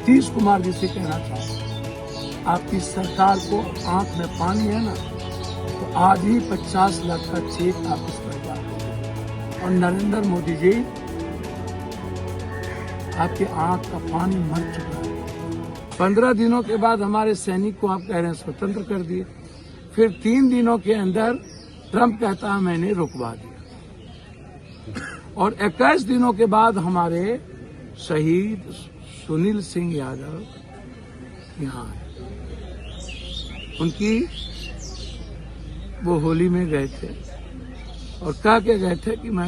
नीतीश कुमार जी से कहना चाहूँ, आपकी सरकार को आंख में पानी है ना, तो आज ही 50 लाख का चेक आप इस परिवार को दें। और नरेंद्र मोदी जी, आपके आंख का पानी मर चुका है। 15 दिनों के बाद हमारे सैनिक को आप कह रहे हैं स्वतंत्र कर दिए, फिर 3 दिनों के अंदर ट्रंप कहता है मैंने रुकवा दिया, और 21 दिनों के बाद हमारे शहीद सुनील सिंह यादव यहाँ है। उनकी वो होली में गए थे और कह के गए थे कि मैं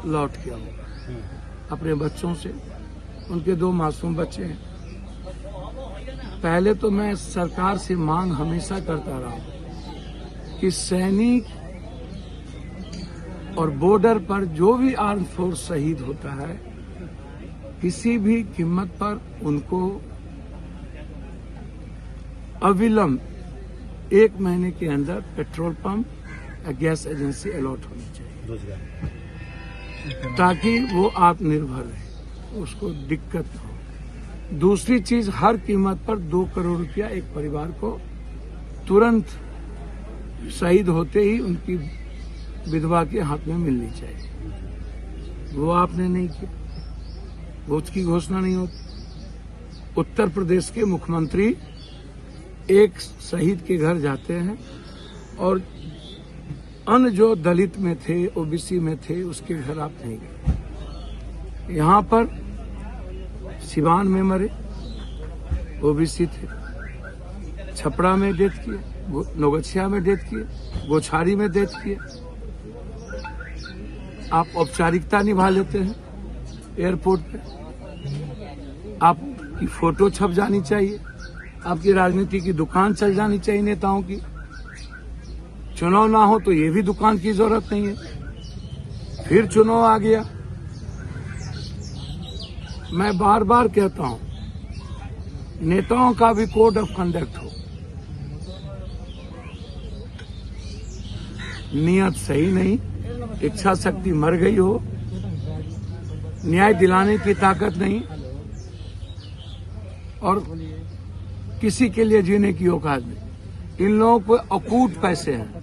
लौट के आऊंगा अपने बच्चों से। उनके 2 मासूम बच्चे हैं। पहले तो मैं सरकार से मांग हमेशा करता रहा हूं कि सैनिक और बॉर्डर पर जो भी आर्म फोर्स शहीद होता है, किसी भी कीमत पर उनको अविलंब 1 महीने के अंदर पेट्रोल पंप या गैस एजेंसी अलॉट होनी चाहिए, ताकि वो आत्मनिर्भर रहे, उसको दिक्कत न हो। दूसरी चीज, हर कीमत पर 2 करोड़ रुपया एक परिवार को तुरंत शहीद होते ही उनकी विधवा के हाथ में मिलनी चाहिए। वो आपने नहीं किया, वो उसकी घोषणा नहीं होती। उत्तर प्रदेश के मुख्यमंत्री एक शहीद के घर जाते हैं और अन्य जो दलित में थे, ओबीसी में थे, उसके घर आप नहीं गए। यहाँ पर सिवान में मरे ओबीसी थे, छपरा में डेथ किए, नौगछिया में डेथ किए, गोछारी में डेथ किए। आप औपचारिकता निभा लेते हैं एयरपोर्ट पे, आपकी फोटो छप जानी चाहिए, आपकी राजनीति की दुकान चल जानी चाहिए नेताओं की। चुनाव ना हो तो ये भी दुकान की जरूरत नहीं है। फिर चुनाव आ गया। मैं बार बार कहता हूं, नेताओं का भी कोड ऑफ कंडक्ट हो। नियत सही नहीं, इच्छा शक्ति मर गई हो, न्याय दिलाने की ताकत नहीं, और किसी के लिए जीने की औकात नहीं। इन लोगों को अकूट पैसे हैं,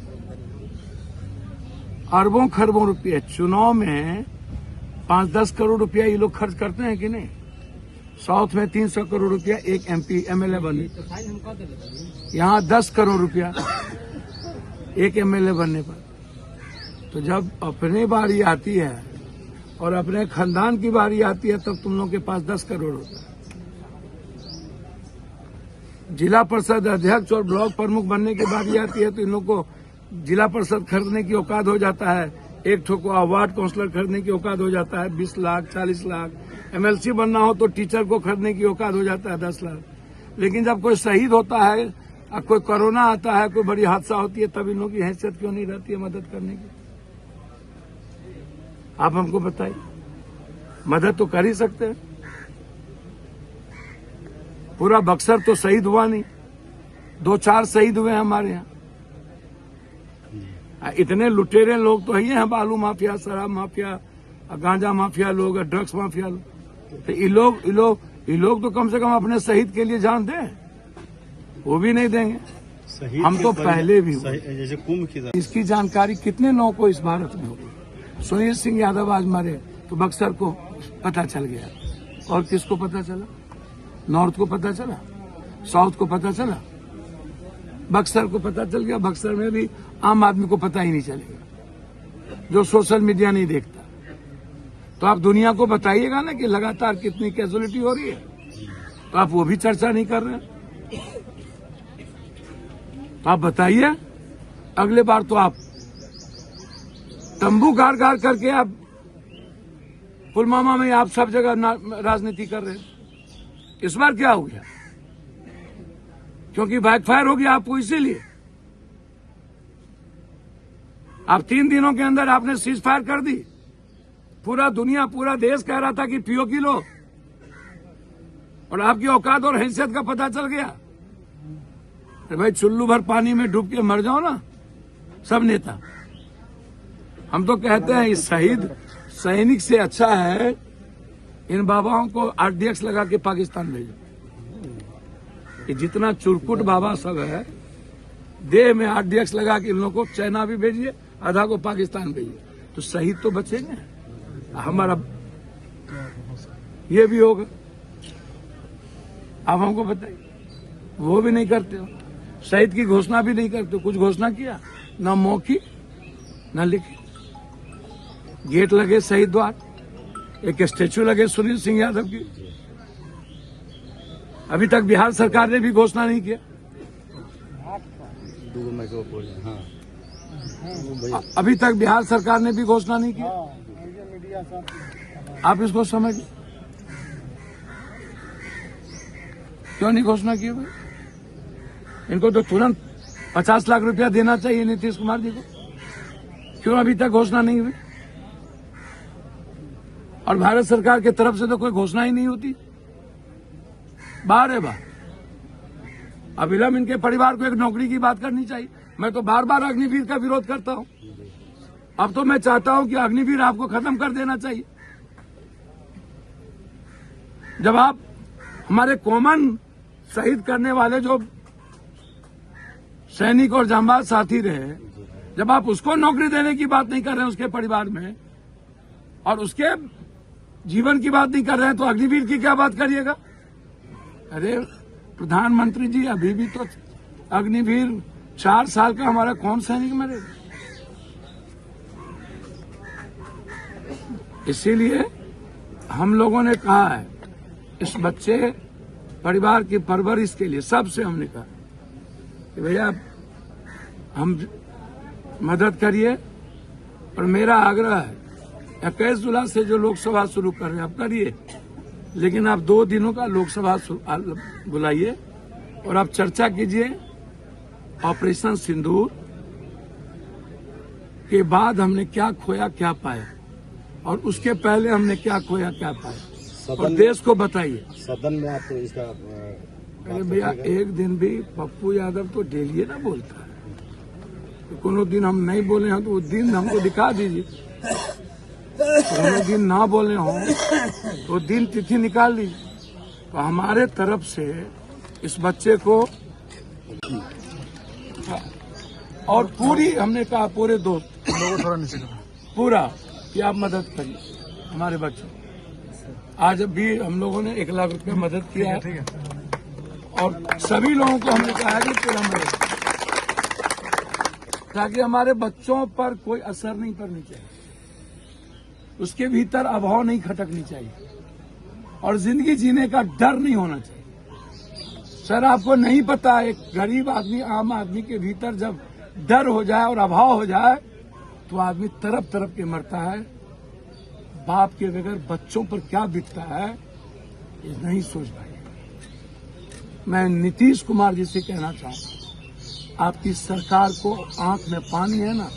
अरबों खरबों रुपये। चुनाव में 5-10 करोड़ रुपया ये लोग खर्च करते हैं कि नहीं? साउथ में 300 करोड़ रुपया एक MP MLA बने, यहाँ 10 करोड़ रुपया एक MLA बनने पर। तो जब अपने बारी आती है और अपने खानदान की बारी आती है, तब तुम लोग के पास 10 करोड़ होता है। जिला परिषद अध्यक्ष और ब्लॉक प्रमुख बनने की बारी आती है, तो इन लोग को जिला परिषद खरीदने की औकात हो जाता है, एक ठो को वार्ड काउंसलर खरीदने की औकात हो जाता है 20 लाख 40 लाख। MLC बनना हो तो टीचर को खरीदने की औकात हो जाता है 10 लाख। लेकिन जब कोई शहीद होता है, कोई कोरोना आता है, कोई बड़ी हादसा होती है, तब इन लोगों की हैसियत क्यों नहीं रहती है मदद करने की? आप हमको बताइए, मदद तो कर ही सकते हैं। पूरा बक्सर तो शहीद हुआ नहीं, 2-4 शहीद हुए हैं हमारे यहाँ। इतने लुटेरे लोग तो ही हैं, बालू माफिया, शराब माफिया, गांजा माफिया लोग, ड्रग्स माफिया लोग। तो ये लोग तो कम से कम अपने शहीद के लिए जान दें, वो भी नहीं देंगे। हम तो पहले भी जैसे कुंभ की इसकी जानकारी कितने लोगों को इस भारत में होगी। सुनील सिंह यादव आज मरे तो बक्सर को पता चल गया, और किसको पता चला? नॉर्थ को पता चला, साउथ को पता चला, बक्सर को पता चल गया। बक्सर में भी आम आदमी को पता ही नहीं चलेगा, जो सोशल मीडिया नहीं देखता। तो आप दुनिया को बताइएगा ना कि लगातार कितनी कैजुअलिटी हो रही है, तो आप वो भी चर्चा नहीं कर रहे हैं। तो आप बताइए, अगले बार तो आप तंबू गाड़ गाड़ करके आप पुलवामा में आप सब जगह राजनीति कर रहे हैं। इस बार क्या हो गया? क्योंकि बैकफायर हो गया आपको, इसीलिए आप 3 दिनों के अंदर आपने सीज फायर कर दी। पूरा दुनिया, पूरा देश कह रहा था कि POK लो, और आपकी औकात और हैसियत का पता चल गया। अरे भाई, चुल्लू भर पानी में डूब के मर जाओ ना सब नेता। हम तो कहते हैं इस शहीद सैनिक से अच्छा है इन बाबाओं को RDX लगा के पाकिस्तान भेजो। कि जितना चुरकुट बाबा सब है, देह में RDX लगा के इन लोगों को चाइना भी भेजिए, आधा को पाकिस्तान भेजिए, तो शहीद तो बचेंगे। हमारा ये भी होगा। आप हमको बताइए, वो भी नहीं करते हो, शहीद की घोषणा भी नहीं करते हो। कुछ घोषणा किया ना, मौखिक ना लिखित। गेट लगे शहीद द्वार, एक स्टेचू लगे सुनील सिंह यादव की, अभी तक बिहार सरकार ने भी घोषणा नहीं किया। अभी तक बिहार सरकार ने भी घोषणा नहीं किया। आप इसको समझिए, क्यों नहीं घोषणा की भाई? इनको तो तुरंत 50 लाख रुपया देना चाहिए नीतीश कुमार जी को। क्यों अभी तक घोषणा नहीं हुई? और भारत सरकार की तरफ से तो कोई घोषणा ही नहीं होती। बाहर है बात। अविलंब इनके परिवार को एक नौकरी की बात करनी चाहिए। मैं तो बार बार अग्निवीर का विरोध करता हूं। अब तो मैं चाहता हूं कि अग्निवीर आपको खत्म कर देना चाहिए। जब आप हमारे कॉमन शहीद करने वाले जो सैनिक और जांबाज साथी रहे, जब आप उसको नौकरी देने की बात नहीं कर रहे हैं उसके परिवार में, और उसके जीवन की बात नहीं कर रहे हैं, तो अग्निवीर की क्या बात करिएगा? अरे प्रधानमंत्री जी, अभी भी तो अग्निवीर 4 साल का हमारा कौन सैनिक मरेगा? इसीलिए हम लोगों ने कहा है, इस बच्चे परिवार की परवरिश के लिए सबसे हमने कहा कि भैया हम मदद करिए। और मेरा आग्रह है, 21 जुलाई से जो लोकसभा शुरू कर रहे हैं आप करिए, लेकिन आप 2 दिनों का लोकसभा बुलाइए और आप चर्चा कीजिए ऑपरेशन सिंदूर के बाद हमने क्या खोया क्या पाया, और उसके पहले हमने क्या खोया क्या पाया, और देश को बताइए। सदन में आप इसका अरे भैया, एक दिन भी पप्पू यादव तो डेली ना बोलता है, तो कोनो दिन हम नहीं बोले हैं तो वो दिन हमको दिखा दीजिए। कोनो दिन ना बोले हों तो दिन तिथि निकाल लीजिए। तो हमारे तरफ से इस बच्चे को, और पूरी हमने कहा पूरे दोस्त लोगों थोड़ा नीचे पूरा कि आप मदद करिए हमारे बच्चों। आज भी हम लोगों ने 1 लाख रुपया मदद किया है, और सभी लोगों को हमने कहा है कि पूरा मदद, ताकि हमारे बच्चों पर कोई असर नहीं पड़नी चाहिए, उसके भीतर अभाव नहीं खटकनी चाहिए, और जिंदगी जीने का डर नहीं होना चाहिए। सर, आपको नहीं पता, एक गरीब आदमी, आम आदमी के भीतर जब डर हो जाए और अभाव हो जाए तो आदमी तरफ तरफ के मरता है। बाप के बगैर बच्चों पर क्या बीतता है ये नहीं सोच पाए। मैं नीतीश कुमार जी से कहना चाहूँ, आपकी सरकार को आंख में पानी है ना,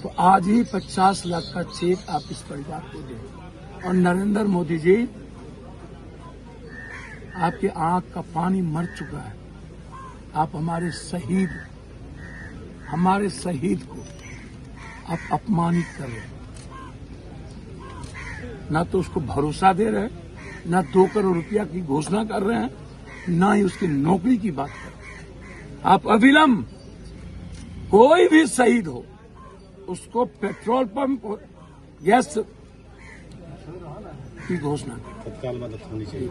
तो आज ही 50 लाख का चेक आप इस परिवार को दें। और नरेंद्र मोदी जी, आपके आंख का पानी मर चुका है। आप हमारे शहीद को आप अपमानित कर रहे हैं। ना तो उसको भरोसा दे रहे हैं, ना 2 करोड़ रुपया की घोषणा कर रहे हैं, ना ही उसकी नौकरी की बात कर रहे हैं। आप अविलंब कोई भी शहीद हो उसको पेट्रोल पंप और गैस की घोषणा करें। तत्काल मदद होनी चाहिए।